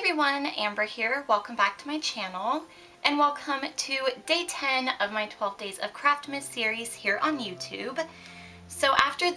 everyone, Amber here. Welcome back to my channel and welcome to day 10 of my 12 Days of Craftmas series here on YouTube. So after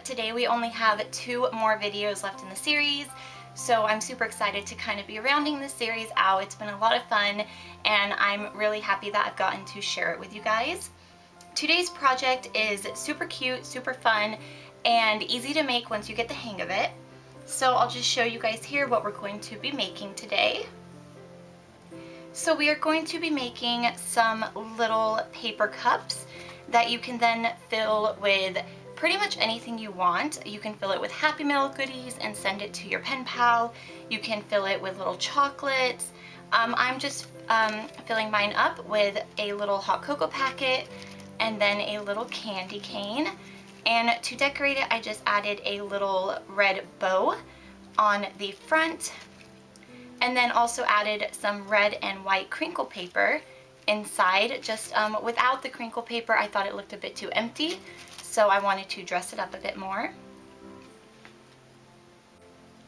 today we only have 2 more videos left in the series, so I'm super excited to kind of be rounding this series out. It's been a lot of fun and I'm really happy that I've gotten to share it with you guys. Today's project is super cute, super fun, and easy to make once you get the hang of it. So I'll just show you guys here what we're going to be making today. So we are going to be making some little paper cups that you can then fill with pretty much anything you want. You can fill it with Happy Meal goodies and send it to your pen pal. You can fill it with little chocolates. I'm just filling mine up with a little hot cocoa packet and then a little candy cane. And to decorate it, I just added a little red bow on the front and then also added some red and white crinkle paper inside. Just without the crinkle paper, I thought it looked a bit too empty, so I wanted to dress it up a bit more.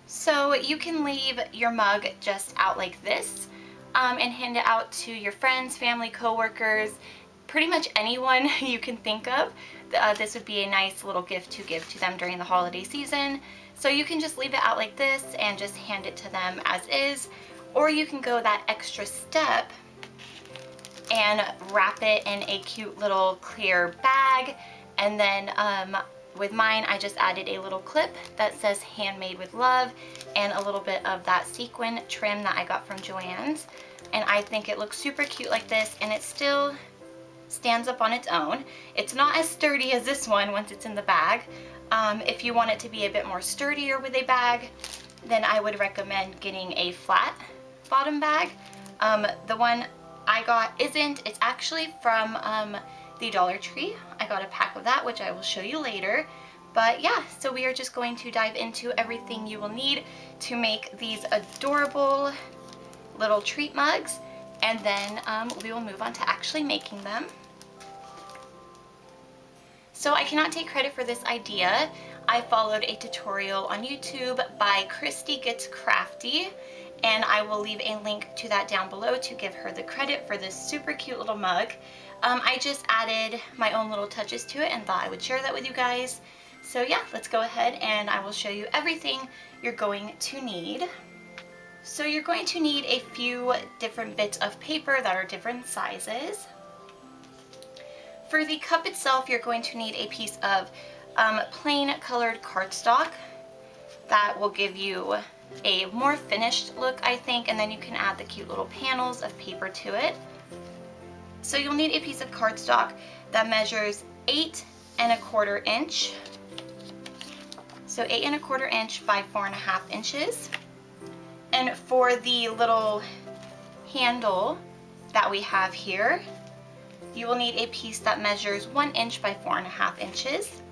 So you can leave your mug just out like this and hand it out to your friends, family, co-workers, pretty much anyone you can think of. This would be a nice little gift to give to them during the holiday season. So you can just leave it out like this and just hand it to them as is, or you can go that extra step and wrap it in a cute little clear bag. And then with mine, I just added a little clip that says handmade with love and a little bit of that sequin trim that I got from Joann's. And I think it looks super cute like this, and it still stands up on its own. It's not as sturdy as this one once it's in the bag. If you want it to be a bit more sturdier with a bag, then I would recommend getting a flat bottom bag. The one I got isn't. It's actually from the Dollar Tree. I got a pack of that, which I will show you later. But yeah, so we are just going to dive into everything you will need to make these adorable little treat mugs, and then we will move on to actually making them. So I cannot take credit for this idea. I followed a tutorial on YouTube by Christy Gets Crafty, and I will leave a link to that down below to give her the credit for this super cute little mug. I just added my own little touches to it and thought I would share that with you guys. So yeah, let's go ahead and I will show you everything you're going to need. So you're going to need a few different bits of paper that are different sizes. For the cup itself, you're going to need a piece of plain colored cardstock that will give you a more finished look, I think, and then you can add the cute little panels of paper to it. So you'll need a piece of cardstock that measures 8 1/4 inch. So 8 1/4 inch by 4.5 inches. And for the little handle that we have here, you will need a piece that measures 1 inch by 4.5 inches.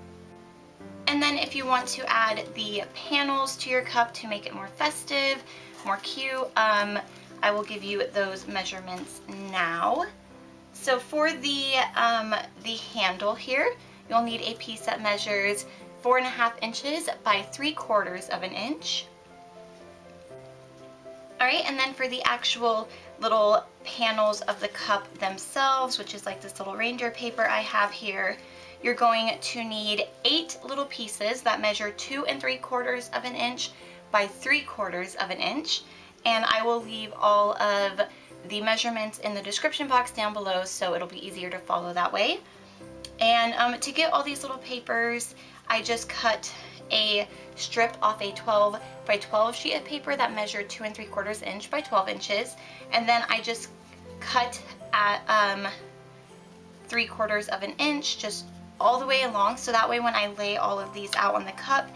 And then if you want to add the panels to your cup to make it more festive, more cute, I will give you those measurements now. So for the handle here, you'll need a piece that measures 4.5 inches by 3/4 inch. Alright, and then for the actual little panels of the cup themselves, which is like this little reindeer paper I have here, you're going to need 8 little pieces that measure 2 3/4 inch by 3/4 inch. And I will leave all of the measurements in the description box down below, so it'll be easier to follow that way. And to get all these little papers, I just cut a strip off a 12 by 12 sheet of paper that measured 2 3/4 inch by 12 inches, and then I just cut at 3/4 inch just all the way along, so that way when I lay all of these out on the cup,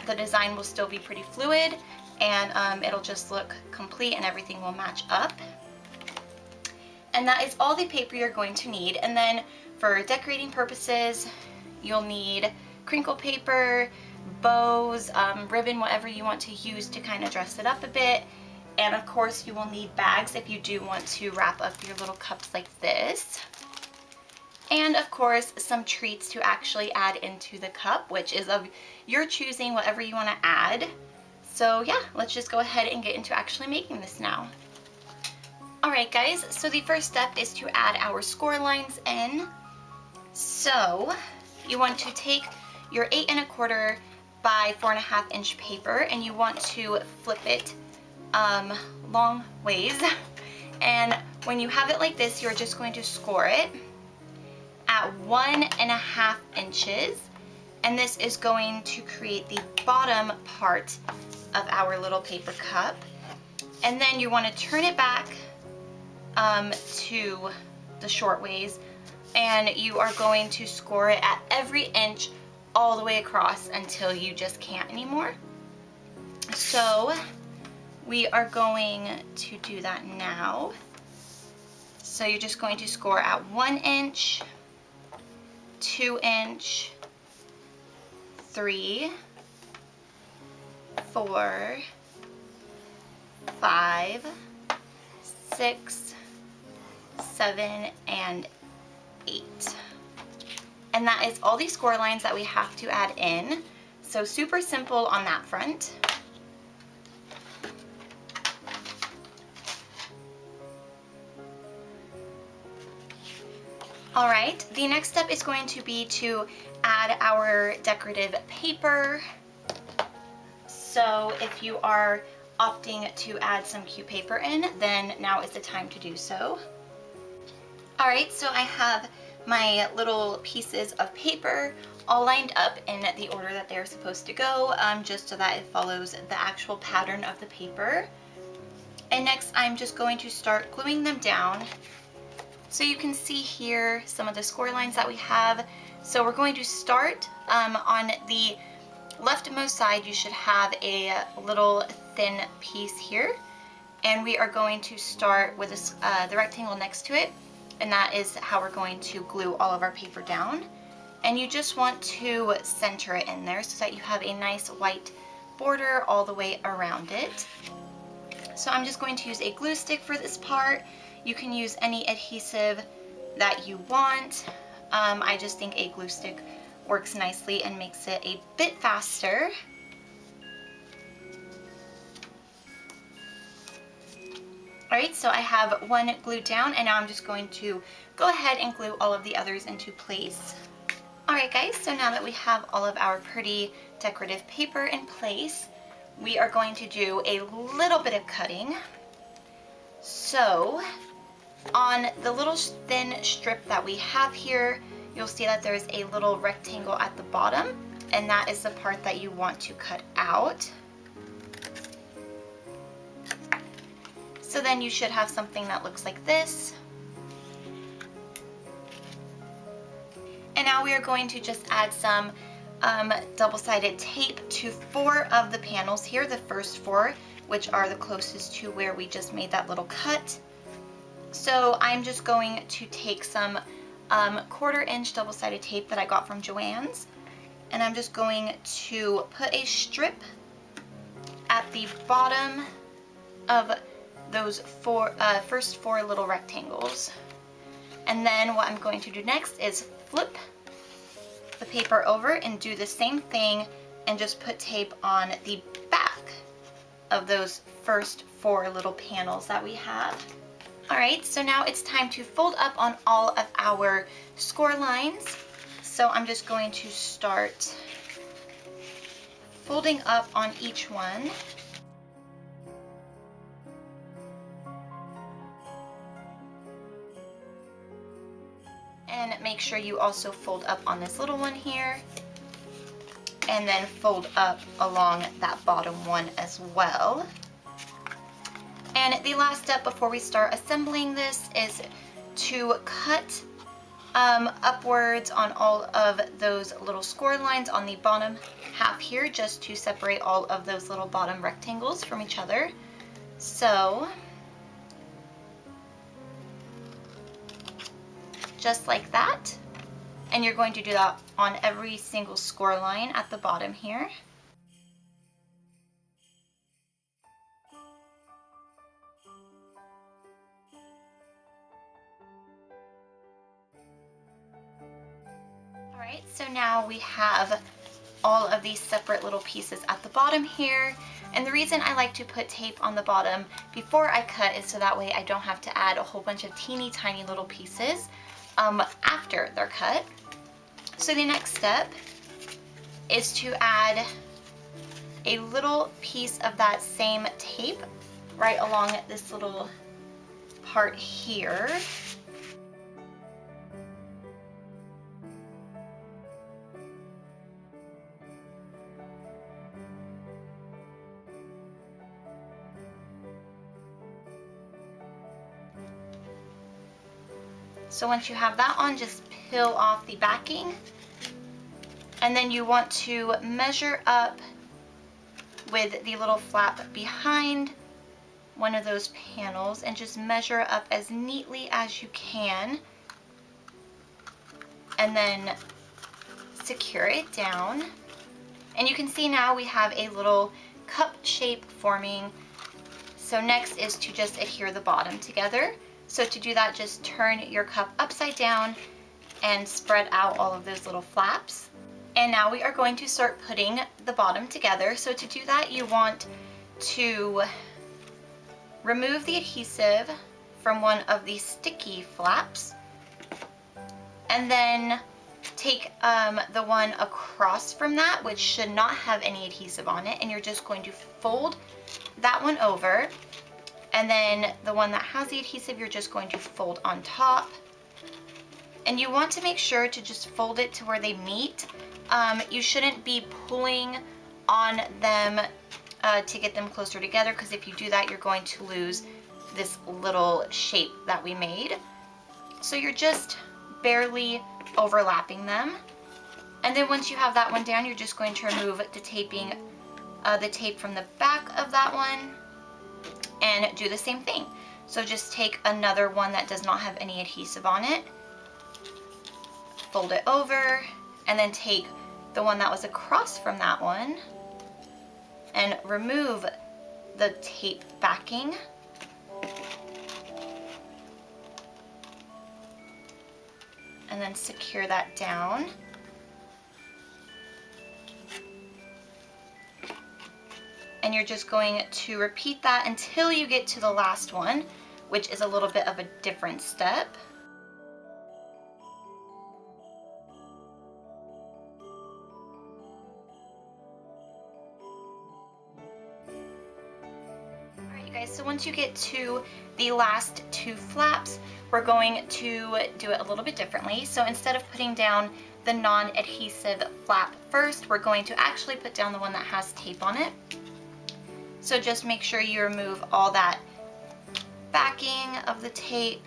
the design will still be pretty fluid, and it'll just look complete and everything will match up. And that is all the paper you're going to need. And then for decorating purposes, you'll need crinkle paper, bows, ribbon, whatever you want to use to kind of dress it up a bit. And of course you will need bags if you do want to wrap up your little cups like this. And of course some treats to actually add into the cup, which is of your choosing, whatever you want to add. So yeah, let's just go ahead and get into actually making this now. Alright guys, so the first step is to add our score lines in. So you want to take your 8 1/4 by 4 1/2 inch paper and you want to flip it long ways. And when you have it like this, you're just going to score it at 1 1/2 inches. And this is going to create the bottom part of our little paper cup. And then you want to turn it back to the short ways, and you are going to score it at every inch all the way across until you just can't anymore. So we are going to do that now. So you're just going to score at 1 inch, 2 inch, 3, 4, 5, 6, 7, and 8. And that is all the score lines that we have to add in. So super simple on that front. All right, the next step is going to be to add our decorative paper. So if you are opting to add some cute paper in, then now is the time to do so. All right, so I have my little pieces of paper all lined up in the order that they're supposed to go, just so that it follows the actual pattern of the paper. And next I'm just going to start gluing them down. So you can see here some of the score lines that we have. So we're going to start on the leftmost side. You should have a little thin piece here, and we are going to start with this, the rectangle next to it, and that is how we're going to glue all of our paper down. And you just want to center it in there so that you have a nice white border all the way around it. So I'm just going to use a glue stick for this part. You can use any adhesive that you want. I just think a glue stick works nicely and makes it a bit faster. Alright, so I have one glued down, and now I'm just going to go ahead and glue all of the others into place. Alright guys, so now that we have all of our pretty decorative paper in place, we are going to do a little bit of cutting. So on the little thin strip that we have here, you'll see that there's a little rectangle at the bottom, and that is the part that you want to cut out. So then you should have something that looks like this. And now we are going to just add some double-sided tape to 4 of the panels here, the first 4, which are the closest to where we just made that little cut. So I'm just going to take some 1/4 inch double-sided tape that I got from Joann's, and I'm just going to put a strip at the bottom of those first 4 little rectangles. And then what I'm going to do next is flip the paper over and do the same thing and just put tape on the back of those first 4 little panels that we have. Alright, so now it's time to fold up on all of our score lines. So I'm just going to start folding up on each one. And make sure you also fold up on this little one here, and then fold up along that bottom one as well. And the last step before we start assembling this is to cut upwards on all of those little score lines on the bottom half here, just to separate all of those little bottom rectangles from each other. So just like that. And you're going to do that on every single score line at the bottom here. Alright, so now we have all of these separate little pieces at the bottom here, And the reason I like to put tape on the bottom before I cut is so that way I don't have to add a whole bunch of teeny tiny little pieces after they're cut. So the next step is to add a little piece of that same tape right along this little part here. So once you have that on, just peel off the backing, and then you want to measure up with the little flap behind one of those panels and just measure up as neatly as you can, and then secure it down. And you can see now we have a little cup shape forming. So next is to just adhere the bottom together. So to do that, just turn your cup upside down and spread out all of those little flaps. And now we are going to start putting the bottom together. So to do that, you want to remove the adhesive from one of the sticky flaps, and then take the one across from that, which should not have any adhesive on it, and you're just going to fold that one over. And then the one that has the adhesive, you're just going to fold on top. And you want to make sure to just fold it to where they meet. You shouldn't be pulling on them to get them closer together, because if you do that, you're going to lose this little shape that we made. So you're just barely overlapping them. And then once you have that one down, you're just going to remove the tape from the back of that one, and do the same thing. So just take another one that does not have any adhesive on it, fold it over, and then take the one that was across from that one and remove the tape backing. And then secure that down. And you're just going to repeat that until you get to the last one, which is a little bit of a different step. Alright, you guys, so once you get to the last two flaps, we're going to do it a little bit differently. So instead of putting down the non-adhesive flap first, we're going to actually put down the one that has tape on it. So just make sure you remove all that backing of the tape.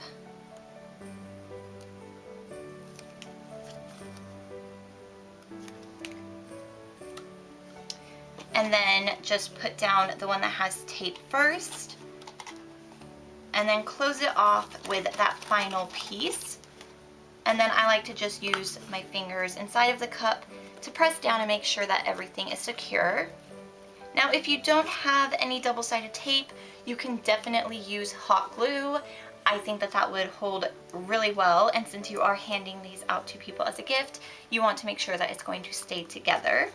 And then just put down the one that has tape first. And then close it off with that final piece. And then I like to just use my fingers inside of the cup to press down and make sure that everything is secure. Now, if you don't have any double-sided tape, you can definitely use hot glue. I think that that would hold really well, and since you are handing these out to people as a gift, you want to make sure that it's going to stay together.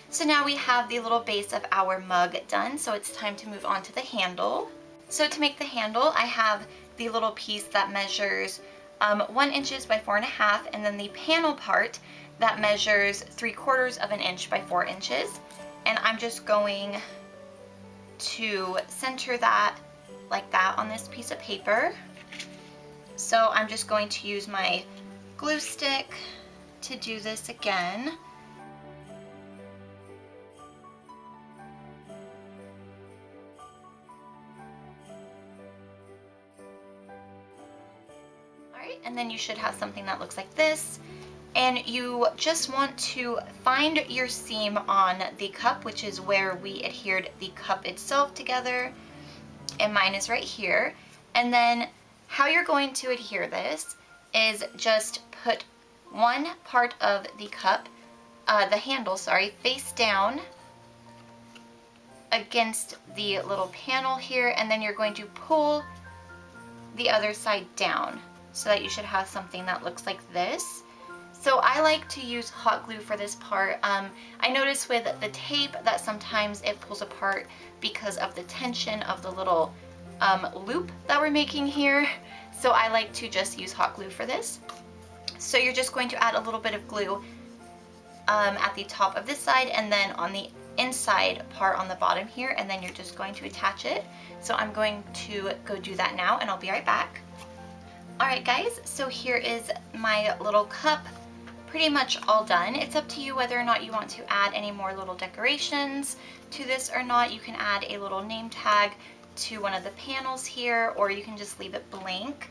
So now we have the little base of our mug done, so it's time to move on to the handle. So to make the handle, I have the little piece that measures 1 inch by 4.5, and then the panel part that measures 3/4 inch by 4 inches. And I'm just going to center that like that on this piece of paper. So I'm just going to use my glue stick to do this again. Alright, and then you should have something that looks like this. And you just want to find your seam on the cup, which is where we adhered the cup itself together. And mine is right here. And then how you're going to adhere this is just put one part of the cup, the handle, sorry, face down against the little panel here, and then you're going to pull the other side down so that you should have something that looks like this. So I like to use hot glue for this part. I notice with the tape that sometimes it pulls apart because of the tension of the little loop that we're making here. So I like to just use hot glue for this. So you're just going to add a little bit of glue at the top of this side and then on the inside part on the bottom here, and then you're just going to attach it. So I'm going to go do that now and I'll be right back. Alright guys, so here is my little cup pretty much all done. It's up to you whether or not you want to add any more little decorations to this or not. You can add a little name tag to one of the panels here, or you can just leave it blank.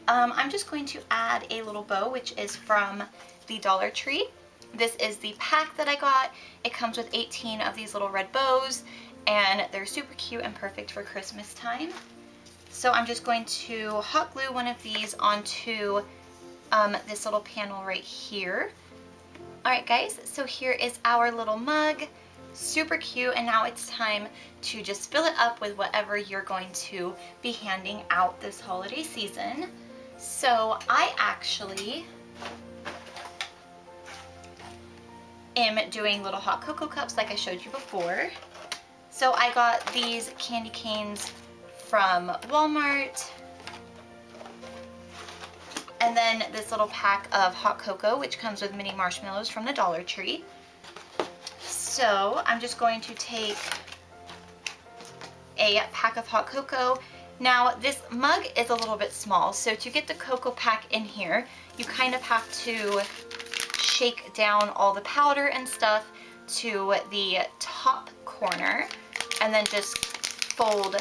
I'm just going to add a little bow, which is from the Dollar Tree. This is the pack that I got. It comes with 18 of these little red bows, and they're super cute and perfect for Christmas time. So I'm just going to hot glue one of these onto this little panel right here. Alright guys, so here is our little mug. Super cute, and now it's time to just fill it up with whatever you're going to be handing out this holiday season. So I actually am doing little hot cocoa cups like I showed you before. So I got these candy canes from Walmart, and then this little pack of hot cocoa, which comes with mini marshmallows from the Dollar Tree. So I'm just going to take a pack of hot cocoa. Now this mug is a little bit small, so to get the cocoa pack in here, you kind of have to shake down all the powder and stuff to the top corner, and then just fold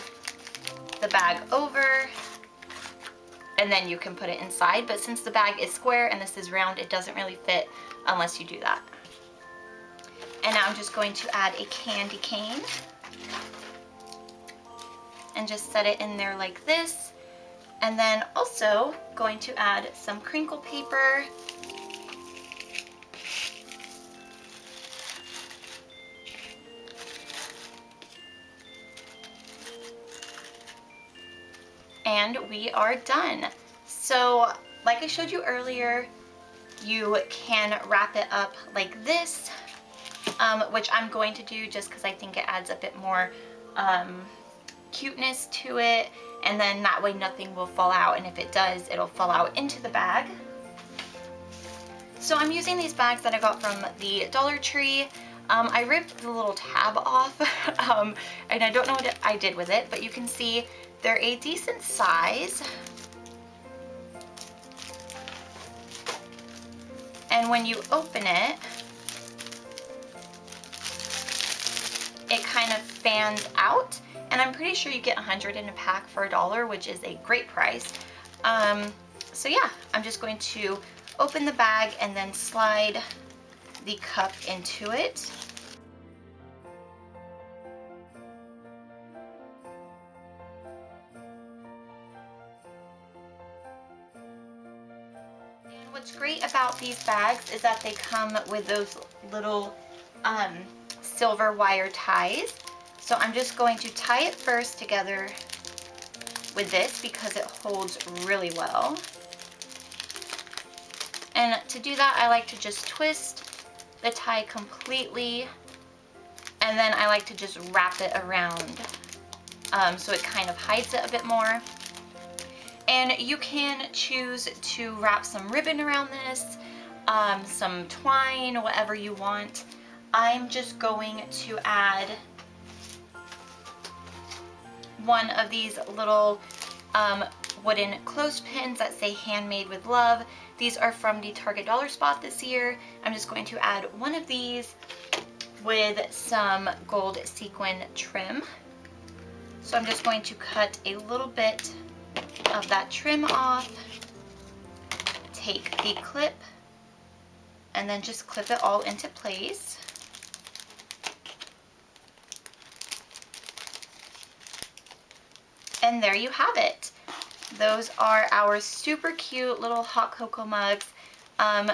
the bag over, and then you can put it inside. But since the bag is square and this is round, it doesn't really fit unless you do that. And now I'm just going to add a candy cane and just set it in there like this. And then also going to add some crinkle paper. And we are done. So like I showed you earlier, you can wrap it up like this, which I'm going to do just because I think it adds a bit more cuteness to it, and then that way nothing will fall out, and if it does, it'll fall out into the bag. So I'm using these bags that I got from the Dollar Tree. I ripped the little tab off, and I don't know what I did with it, but you can see they're a decent size. And when you open it, it kind of fans out. And I'm pretty sure you get 100 in a pack for $1, which is a great price. So yeah, I'm just going to open the bag and then slide the cup into it. And what's great about these bags is that they come with those little silver wire ties. So I'm just going to tie it first together with this because it holds really well. And to do that, I like to just twist the tie completely, and then I like to just wrap it around so it kind of hides it a bit more. And you can choose to wrap some ribbon around this, some twine, whatever you want. I'm just going to add one of these little wooden clothespins that say handmade with love. These are from the Target Dollar Spot this year. I'm just going to add one of these with some gold sequin trim. So I'm just going to cut a little bit of that trim off, take the clip, and then just clip it all into place. And there you have it. Those are our super cute little hot cocoa mugs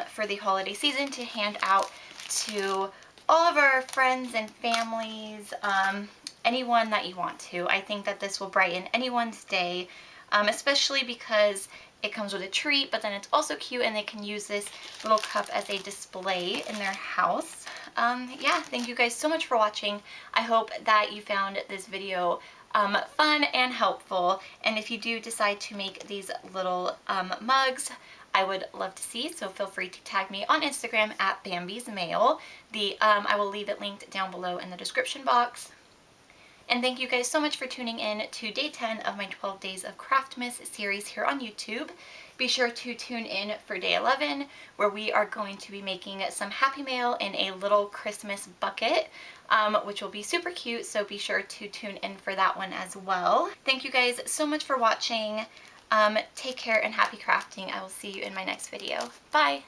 for the holiday season to hand out to all of our friends and families, anyone that you want to. I think that this will brighten anyone's day. especially because it comes with a treat, but then it's also cute and they can use this little cup as a display in their house. Yeah, thank you guys so much for watching. I hope that you found this video fun and helpful, and if you do decide to make these little mugs, I would love to see, so feel free to tag me on Instagram at Bambi's Mail. I will leave it linked down below in the description box. And thank you guys so much for tuning in to day 10 of my 12 Days of Craftmas series here on YouTube. Be sure to tune in for day 11, where we are going to be making some Happy Mail in a little Christmas bucket, which will be super cute, so be sure to tune in for that one as well. Thank you guys so much for watching. Take care and happy crafting. I will see you in my next video. Bye!